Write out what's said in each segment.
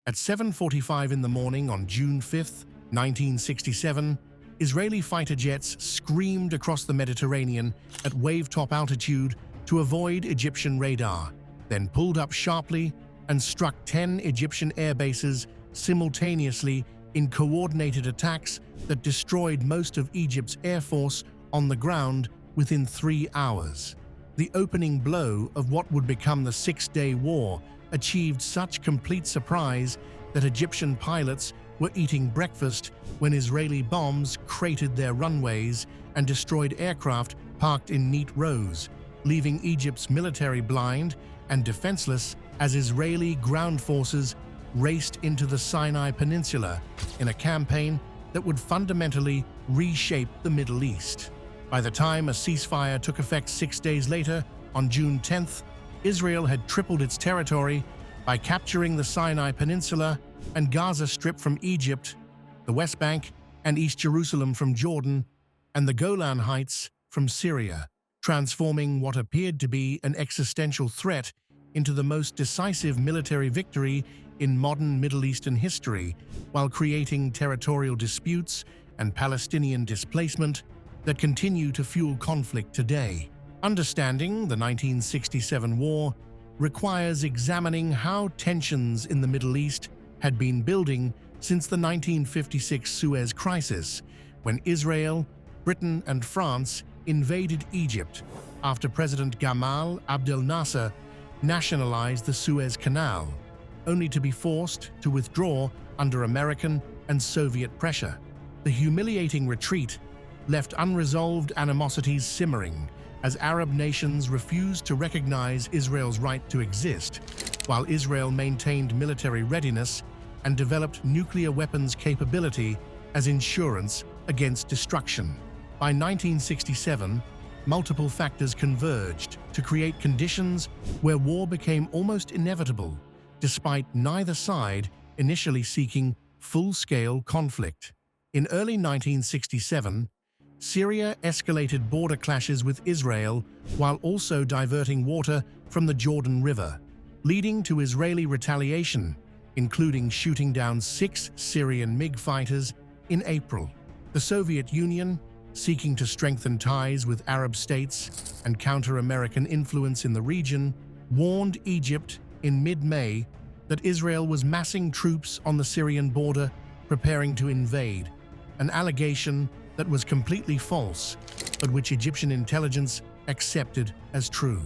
At 7:45 in the morning on June 5, 1967, Israeli fighter jets screamed across the Mediterranean at wave-top altitude to avoid Egyptian radar, then pulled up sharply and struck 10 Egyptian air bases simultaneously in coordinated attacks that destroyed most of Egypt's air force on the ground within 3 hours. The opening blow of what would become the Six-Day War achieved such complete surprise that Egyptian pilots were eating breakfast when Israeli bombs cratered their runways and destroyed aircraft parked in neat rows, leaving Egypt's military blind and defenseless as Israeli ground forces raced into the Sinai Peninsula in a campaign that would fundamentally reshape the Middle East. By the time a ceasefire took effect 6 days later, on June 10th, Israel had tripled its territory by capturing the Sinai Peninsula and Gaza Strip from Egypt, the West Bank and East Jerusalem from Jordan, and the Golan Heights from Syria, transforming what appeared to be an existential threat into the most decisive military victory in modern Middle Eastern history, while creating territorial disputes and Palestinian displacement that continue to fuel conflict today. Understanding the 1967 war requires examining how tensions in the Middle East had been building since the 1956 Suez Crisis, when Israel, Britain, and France invaded Egypt after President Gamal Abdel Nasser nationalized the Suez Canal, only to be forced to withdraw under American and Soviet pressure. The humiliating retreat left unresolved animosities simmering as Arab nations refused to recognize Israel's right to exist, while Israel maintained military readiness and developed nuclear weapons capability as insurance against destruction. By 1967, multiple factors converged to create conditions where war became almost inevitable, despite neither side initially seeking full-scale conflict. In early 1967, Syria escalated border clashes with Israel while also diverting water from the Jordan River, leading to Israeli retaliation, including shooting down 6 Syrian MiG fighters in April. The Soviet Union, seeking to strengthen ties with Arab states and counter American influence in the region, warned Egypt in mid-May that Israel was massing troops on the Syrian border preparing to invade, an allegation that was completely false, but which Egyptian intelligence accepted as true.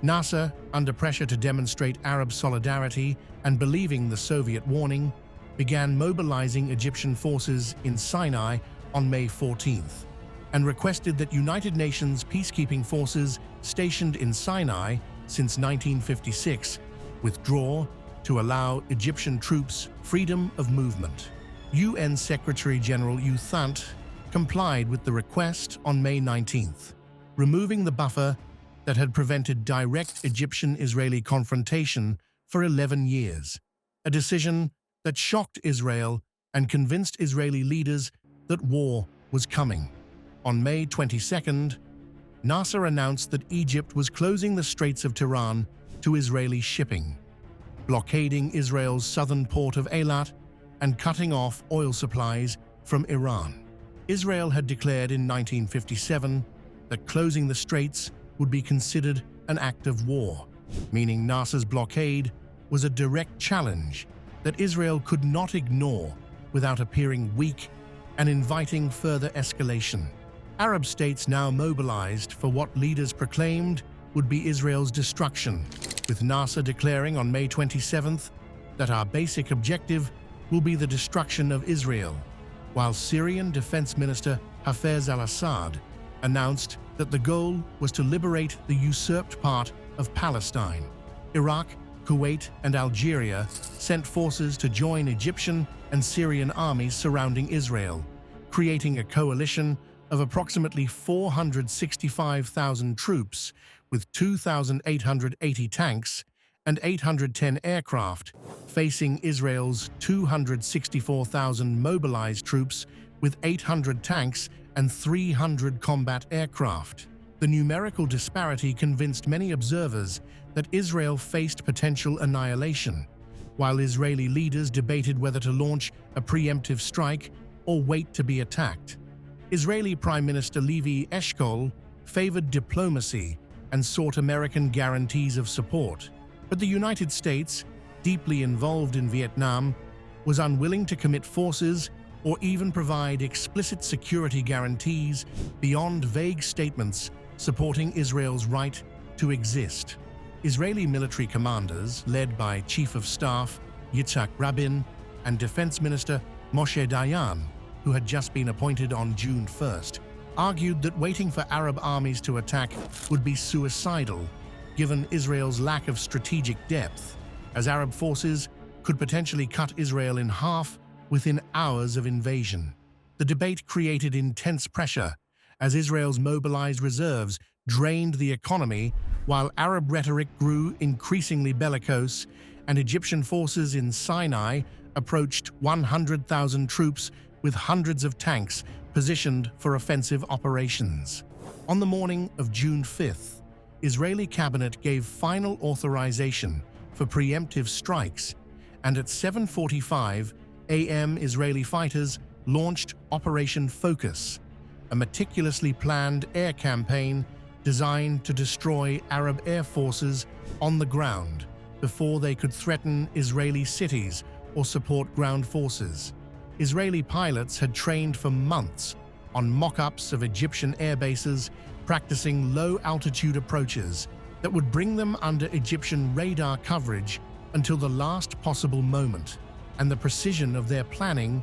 Nasser, under pressure to demonstrate Arab solidarity and believing the Soviet warning, began mobilizing Egyptian forces in Sinai on May 14th, and requested that United Nations peacekeeping forces stationed in Sinai since 1956 withdraw to allow Egyptian troops freedom of movement. UN Secretary-General U Thant complied with the request on May 19th, removing the buffer that had prevented direct Egyptian-Israeli confrontation for 11 years, a decision that shocked Israel and convinced Israeli leaders that war was coming. On May 22nd, Nasser announced that Egypt was closing the Straits of Tiran to Israeli shipping, blockading Israel's southern port of Eilat and cutting off oil supplies from Iran. Israel had declared in 1957 that closing the straits would be considered an act of war, meaning Nasser's blockade was a direct challenge that Israel could not ignore without appearing weak and inviting further escalation. Arab states now mobilized for what leaders proclaimed would be Israel's destruction, with Nasser declaring on May 27th that our basic objective will be the destruction of Israel, while Syrian Defense Minister Hafez al-Assad announced that the goal was to liberate the usurped part of Palestine. Iraq, Kuwait, and Algeria sent forces to join Egyptian and Syrian armies surrounding Israel, creating a coalition of approximately 465,000 troops with 2,880 tanks and 810 aircraft, facing Israel's 264,000 mobilized troops with 800 tanks and 300 combat aircraft. The numerical disparity convinced many observers that Israel faced potential annihilation, while Israeli leaders debated whether to launch a preemptive strike or wait to be attacked. Israeli Prime Minister Levi Eshkol favored diplomacy and sought American guarantees of support. But the United States, deeply involved in Vietnam, was unwilling to commit forces or even provide explicit security guarantees beyond vague statements supporting Israel's right to exist. Israeli military commanders, led by Chief of Staff Yitzhak Rabin and Defense Minister Moshe Dayan, who had just been appointed on June 1st, argued that waiting for Arab armies to attack would be suicidal, given Israel's lack of strategic depth, as Arab forces could potentially cut Israel in half within hours of invasion. The debate created intense pressure as Israel's mobilized reserves drained the economy, while Arab rhetoric grew increasingly bellicose and Egyptian forces in Sinai approached 100,000 troops with hundreds of tanks positioned for offensive operations. On the morning of June 5th, Israeli cabinet gave final authorization for preemptive strikes, and at 7:45 a.m. Israeli fighters launched Operation Focus, a meticulously planned air campaign designed to destroy Arab air forces on the ground before they could threaten Israeli cities or support ground forces. Israeli pilots had trained for months on mock-ups of Egyptian air bases, practicing low-altitude approaches that would bring them under Egyptian radar coverage until the last possible moment, and the precision of their planning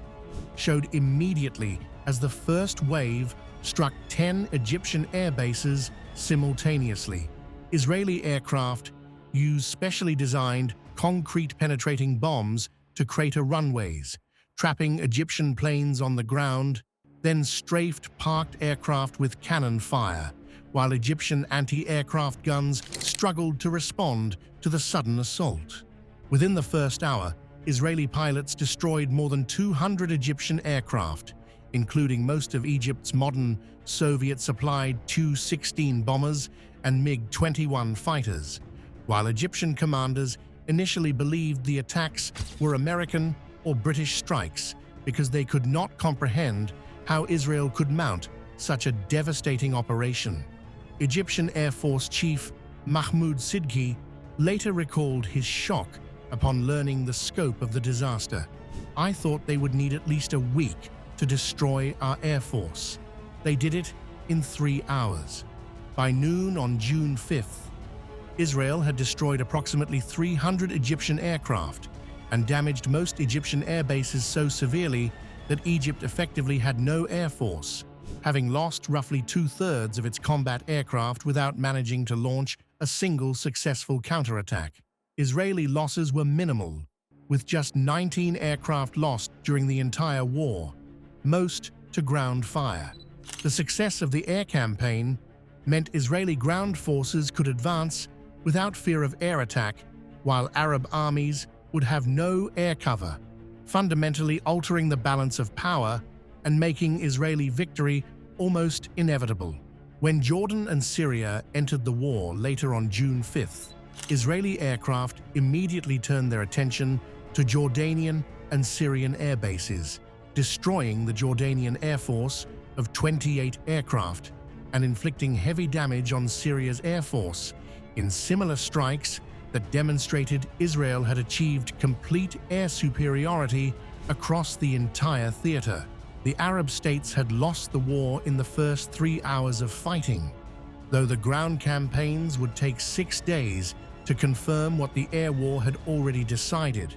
showed immediately as the first wave struck 10 Egyptian air bases simultaneously. Israeli aircraft used specially designed concrete-penetrating bombs to crater runways, trapping Egyptian planes on the ground, then strafed parked aircraft with cannon fire, while Egyptian anti-aircraft guns struggled to respond to the sudden assault. Within the first hour, Israeli pilots destroyed more than 200 Egyptian aircraft, including most of Egypt's modern Soviet-supplied Tu-16 bombers and MiG-21 fighters, while Egyptian commanders initially believed the attacks were American or British strikes because they could not comprehend how Israel could mount such a devastating operation. Egyptian Air Force Chief Mahmoud Sidki later recalled his shock upon learning the scope of the disaster. "I thought they would need at least a week to destroy our Air Force. They did it in 3 hours." By noon on June 5th, Israel had destroyed approximately 300 Egyptian aircraft and damaged most Egyptian air bases so severely that Egypt effectively had no air force, having lost roughly 2/3 of its combat aircraft without managing to launch a single successful counterattack. Israeli losses were minimal, with just 19 aircraft lost during the entire war, most to ground fire. The success of the air campaign meant Israeli ground forces could advance without fear of air attack, while Arab armies would have no air cover, fundamentally altering the balance of power and making Israeli victory almost inevitable. When Jordan and Syria entered the war later on June 5th, Israeli aircraft immediately turned their attention to Jordanian and Syrian air bases, destroying the Jordanian Air Force of 28 aircraft and inflicting heavy damage on Syria's Air Force in similar strikes that demonstrated Israel had achieved complete air superiority across the entire theater. The Arab states had lost the war in the first 3 hours of fighting, though the ground campaigns would take 6 days to confirm what the air war had already decided.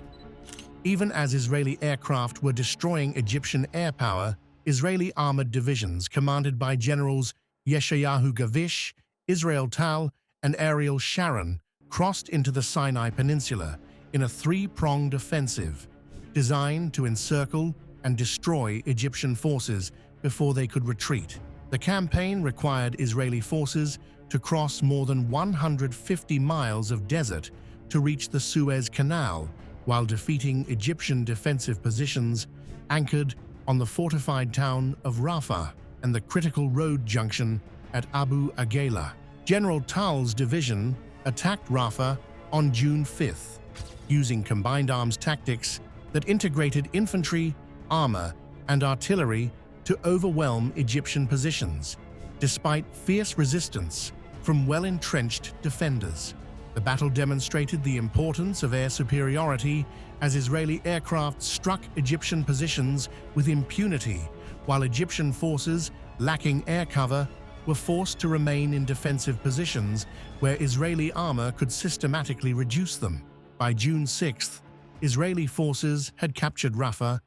Even as Israeli aircraft were destroying Egyptian air power, Israeli armored divisions commanded by Generals Yeshayahu Gavish, Israel Tal, and Ariel Sharon crossed into the Sinai Peninsula in a 3-pronged offensive designed to encircle and destroy Egyptian forces before they could retreat. The campaign required Israeli forces to cross more than 150 miles of desert to reach the Suez Canal, while defeating Egyptian defensive positions anchored on the fortified town of Rafah and the critical road junction at Abu Agela. General Tal's division attacked Rafah on June 5th, using combined arms tactics that integrated infantry, armor, and artillery to overwhelm Egyptian positions, despite fierce resistance from well-entrenched defenders. The battle demonstrated the importance of air superiority as Israeli aircraft struck Egyptian positions with impunity, while Egyptian forces, lacking air cover, were forced to remain in defensive positions where Israeli armor could systematically reduce them. By June 6th, Israeli forces had captured Rafah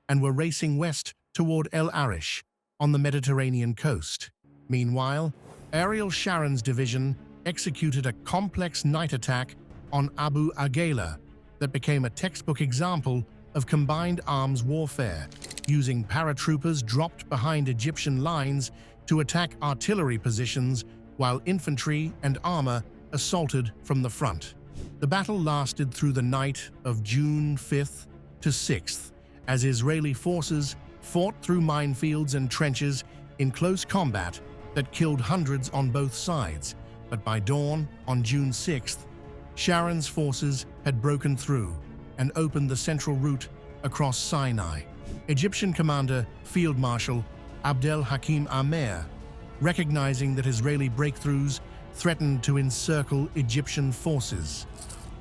and were racing west toward El Arish on the Mediterranean coast. Meanwhile, Ariel Sharon's division executed a complex night attack on Abu Agela that became a textbook example of combined arms warfare, using paratroopers dropped behind Egyptian lines to attack artillery positions while infantry and armor assaulted from the front. The battle lasted through the night of June 5th to 6th, as Israeli forces fought through minefields and trenches in close combat that killed hundreds on both sides. But by dawn on June 6th, Sharon's forces had broken through and opened the central route across Sinai. Egyptian commander Field Marshal Abdel Hakim Amer, recognizing that Israeli breakthroughs threatened to encircle Egyptian forces,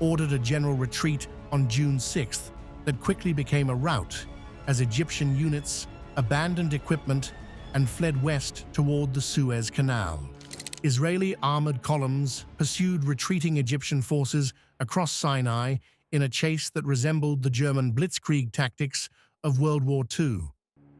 ordered a general retreat on June 6th that quickly became a rout as Egyptian units abandoned equipment and fled west toward the Suez Canal. Israeli armored columns pursued retreating Egyptian forces across Sinai in a chase that resembled the German blitzkrieg tactics of World War II,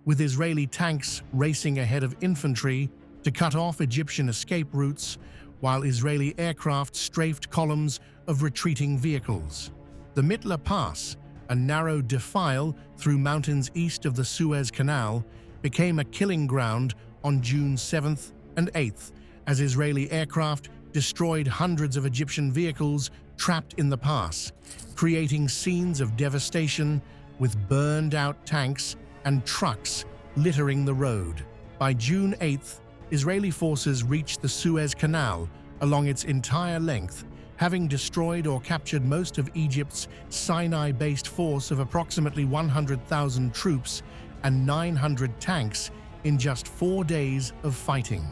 with Israeli tanks racing ahead of infantry to cut off Egyptian escape routes, while Israeli aircraft strafed columns of retreating vehicles. The Mitla Pass, a narrow defile through mountains east of the Suez Canal, became a killing ground on June 7th and 8th, as Israeli aircraft destroyed hundreds of Egyptian vehicles trapped in the pass, creating scenes of devastation with burned-out tanks and trucks littering the road. By June 8th, Israeli forces reached the Suez Canal along its entire length, having destroyed or captured most of Egypt's Sinai-based force of approximately 100,000 troops and 900 tanks in just 4 days of fighting.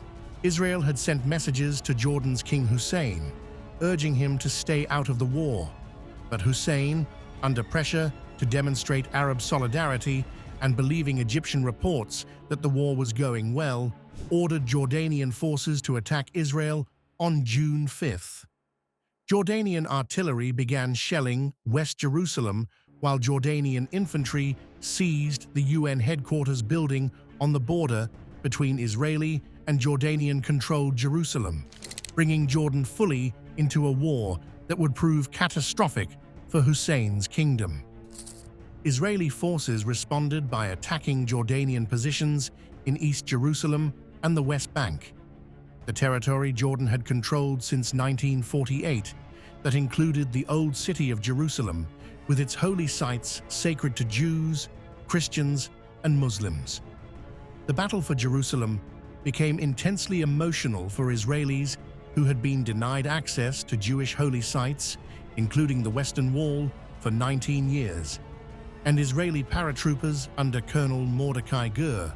Israel had sent messages to Jordan's King Hussein, urging him to stay out of the war. But Hussein, under pressure to demonstrate Arab solidarity and believing Egyptian reports that the war was going well, ordered Jordanian forces to attack Israel on June 5th. Jordanian artillery began shelling West Jerusalem, while Jordanian infantry seized the UN headquarters building on the border between Israeli and Jordanian-controlled Jerusalem, bringing Jordan fully into a war that would prove catastrophic for Hussein's kingdom. Israeli forces responded by attacking Jordanian positions in East Jerusalem and the West Bank, the territory Jordan had controlled since 1948, that included the Old City of Jerusalem, with its holy sites sacred to Jews, Christians, and Muslims. The battle for Jerusalem became intensely emotional for Israelis who had been denied access to Jewish holy sites, including the Western Wall, for 19 years, and Israeli paratroopers under Colonel Mordecai Gur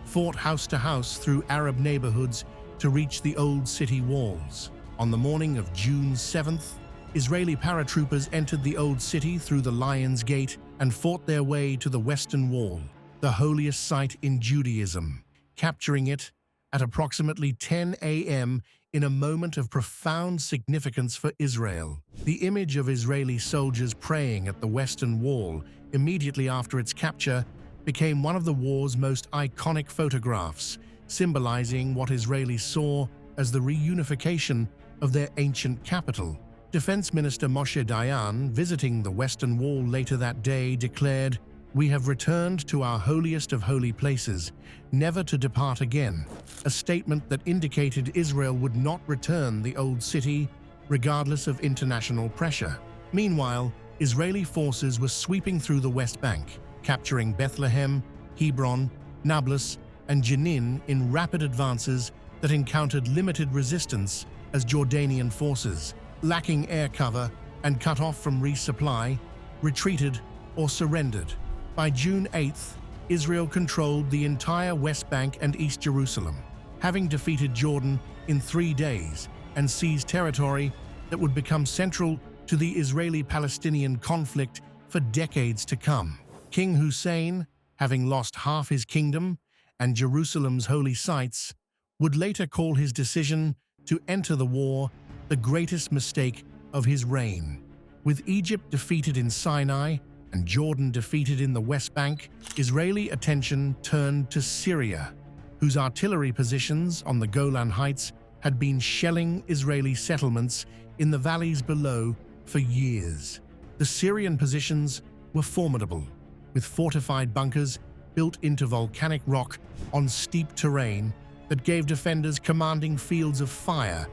fought house to house through Arab neighborhoods to reach the Old City walls. On the morning of June 7th, Israeli paratroopers entered the Old City through the Lion's Gate and fought their way to the Western Wall, the holiest site in Judaism, capturing it at approximately 10 a.m. in a moment of profound significance for Israel. The image of Israeli soldiers praying at the Western Wall immediately after its capture became one of the war's most iconic photographs, symbolizing what Israelis saw as the reunification of their ancient capital. Defense Minister Moshe Dayan, visiting the Western Wall later that day, declared, "We have returned to our holiest of holy places, never to depart again," a statement that indicated Israel would not return the Old City, regardless of international pressure. Meanwhile, Israeli forces were sweeping through the West Bank, capturing Bethlehem, Hebron, Nablus, and Jenin in rapid advances that encountered limited resistance as Jordanian forces, lacking air cover, and cut off from resupply, retreated or surrendered. By June 8th, Israel controlled the entire West Bank and East Jerusalem, having defeated Jordan in 3 days and seized territory that would become central to the Israeli-Palestinian conflict for decades to come. King Hussein, having lost half his kingdom and Jerusalem's holy sites, would later call his decision to enter the war the greatest mistake of his reign. With Egypt defeated in Sinai and Jordan defeated in the West Bank, Israeli attention turned to Syria, whose artillery positions on the Golan Heights had been shelling Israeli settlements in the valleys below for years. The Syrian positions were formidable, with fortified bunkers built into volcanic rock on steep terrain that gave defenders commanding fields of fire,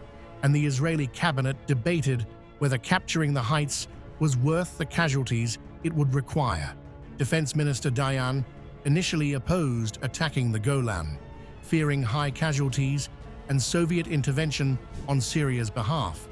and the Israeli cabinet debated whether capturing the heights was worth the casualties it would require. Defense Minister Dayan initially opposed attacking the Golan, fearing high casualties and Soviet intervention on Syria's behalf.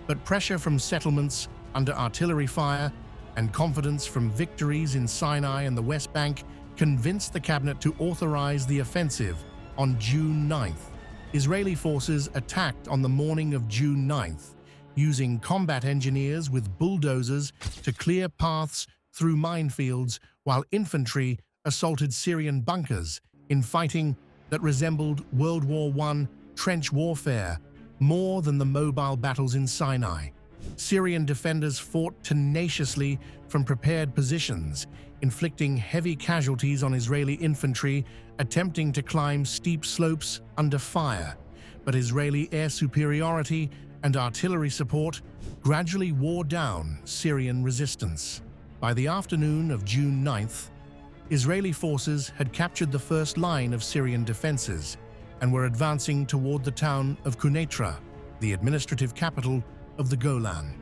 But pressure from settlements under artillery fire and confidence from victories in Sinai and the West Bank convinced the cabinet to authorize the offensive on June 9th. Israeli forces attacked on the morning of June 9th, using combat engineers with bulldozers to clear paths through minefields, while infantry assaulted Syrian bunkers in fighting that resembled World War I trench warfare more than the mobile battles in Sinai. Syrian defenders fought tenaciously from prepared positions, inflicting heavy casualties on Israeli infantry attempting to climb steep slopes under fire. But Israeli air superiority and artillery support gradually wore down Syrian resistance. By the afternoon of June 9th, Israeli forces had captured the first line of Syrian defenses and were advancing toward the town of Quneitra, the administrative capital of the Golan.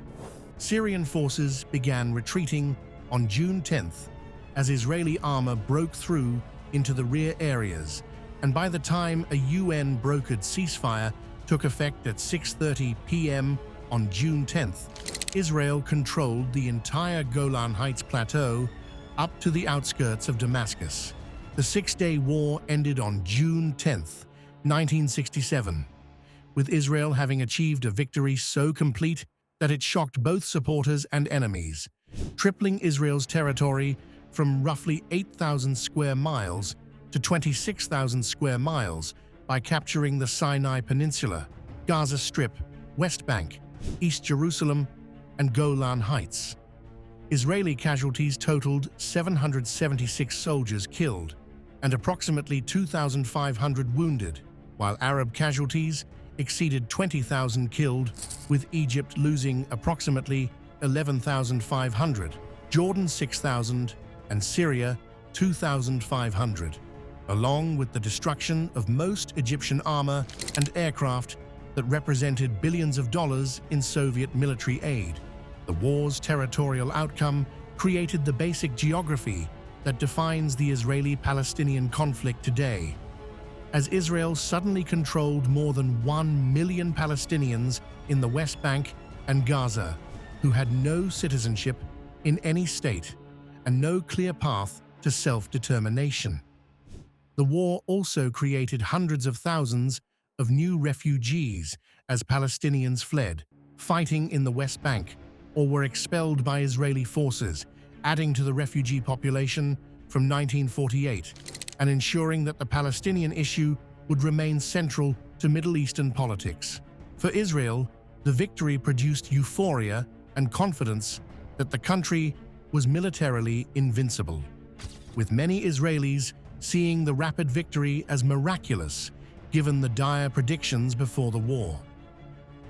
Syrian forces began retreating on June 10th as Israeli armor broke through into the rear areas, and by the time a UN-brokered ceasefire took effect at 6:30 p.m. on June 10th, Israel controlled the entire Golan Heights plateau up to the outskirts of Damascus. The Six-Day War ended on June 10th, 1967, with Israel having achieved a victory so complete that it shocked both supporters and enemies, tripling Israel's territory from roughly 8,000 square miles to 26,000 square miles by capturing the Sinai Peninsula, Gaza Strip, West Bank, East Jerusalem, and Golan Heights. Israeli casualties totaled 776 soldiers killed and approximately 2,500 wounded, while Arab casualties exceeded 20,000 killed, with Egypt losing approximately 11,500, Jordan 6,000, and Syria 2,500, along with the destruction of most Egyptian armor and aircraft that represented billions of dollars in Soviet military aid. The war's territorial outcome created the basic geography that defines the Israeli-Palestinian conflict today, as Israel suddenly controlled more than 1 million Palestinians in the West Bank and Gaza, who had no citizenship in any state and no clear path to self-determination. The war also created hundreds of thousands of new refugees as Palestinians fled, fighting in the West Bank, or were expelled by Israeli forces, adding to the refugee population from 1948 and ensuring that the Palestinian issue would remain central to Middle Eastern politics. For Israel, the victory produced euphoria and confidence that the country was militarily invincible, with many Israelis seeing the rapid victory as miraculous given the dire predictions before the war.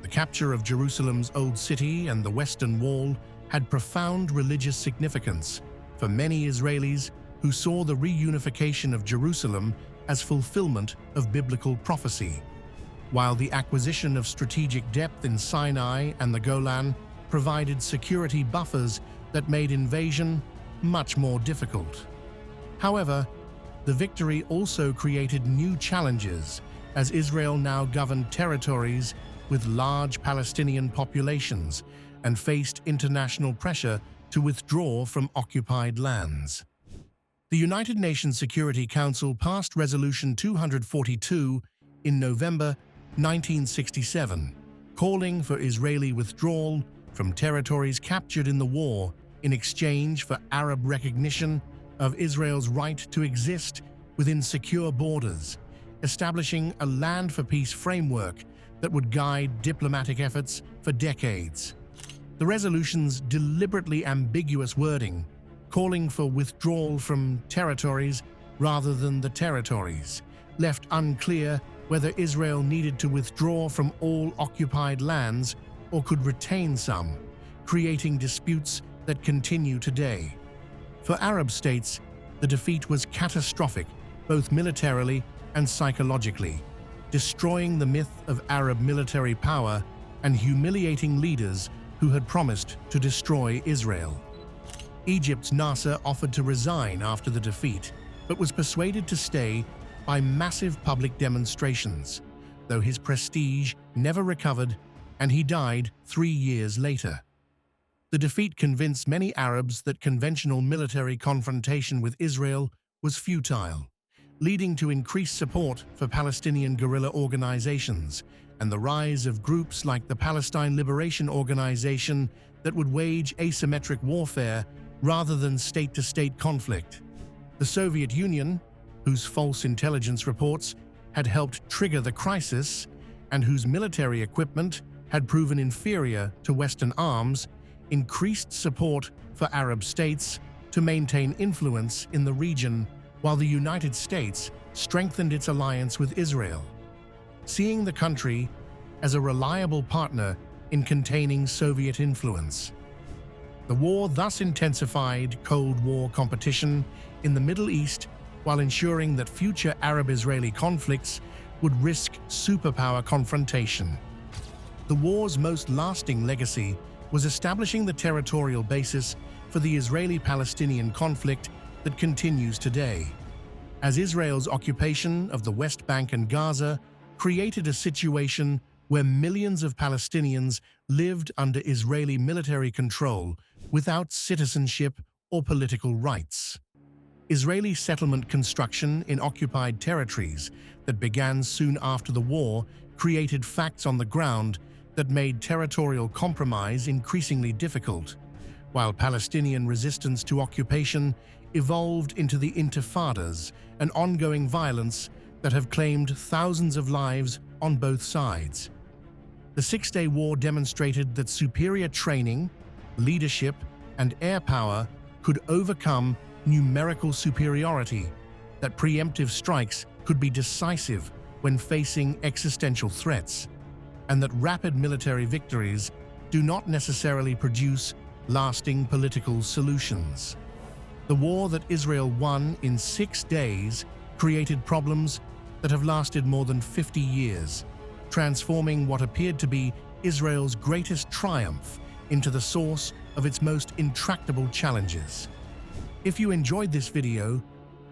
The capture of Jerusalem's Old City and the Western Wall had profound religious significance for many Israelis who saw the reunification of Jerusalem as fulfillment of biblical prophecy, while the acquisition of strategic depth in Sinai and the Golan provided security buffers that made invasion much more difficult. However, the victory also created new challenges, as Israel now governed territories with large Palestinian populations and faced international pressure to withdraw from occupied lands. The United Nations Security Council passed Resolution 242 in November 1967, calling for Israeli withdrawal from territories captured in the war in exchange for Arab recognition of Israel's right to exist within secure borders, establishing a land for peace framework that would guide diplomatic efforts for decades. The resolution's deliberately ambiguous wording, calling for withdrawal from territories rather than the territories, left unclear whether Israel needed to withdraw from all occupied lands or could retain some, creating disputes that continue today. For Arab states, the defeat was catastrophic, both militarily and psychologically, destroying the myth of Arab military power and humiliating leaders who had promised to destroy Israel. Egypt's Nasser offered to resign after the defeat, but was persuaded to stay by massive public demonstrations, though his prestige never recovered and he died 3 years later. The defeat convinced many Arabs that conventional military confrontation with Israel was futile, leading to increased support for Palestinian guerrilla organizations and the rise of groups like the Palestine Liberation Organization that would wage asymmetric warfare rather than state-to-state conflict. The Soviet Union, whose false intelligence reports had helped trigger the crisis and whose military equipment had proven inferior to Western arms, increased support for Arab states to maintain influence in the region, while the United States strengthened its alliance with Israel, seeing the country as a reliable partner in containing Soviet influence. The war thus intensified Cold War competition in the Middle East while ensuring that future Arab-Israeli conflicts would risk superpower confrontation. The war's most lasting legacy was establishing the territorial basis for the Israeli-Palestinian conflict that continues today, as Israel's occupation of the West Bank and Gaza created a situation where millions of Palestinians lived under Israeli military control without citizenship or political rights. Israeli settlement construction in occupied territories that began soon after the war created facts on the ground that made territorial compromise increasingly difficult, while Palestinian resistance to occupation evolved into the intifadas, an ongoing violence that have claimed thousands of lives on both sides. The Six-Day War demonstrated that superior training, leadership, and air power could overcome numerical superiority, that preemptive strikes could be decisive when facing existential threats, and that rapid military victories do not necessarily produce lasting political solutions. The war that Israel won in 6 days created problems that have lasted more than 50 years, transforming what appeared to be Israel's greatest triumph into the source of its most intractable challenges. If you enjoyed this video,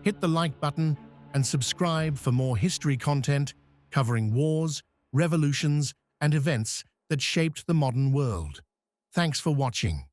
hit the like button and subscribe for more history content covering wars, revolutions, and events that shaped the modern world. Thanks for watching.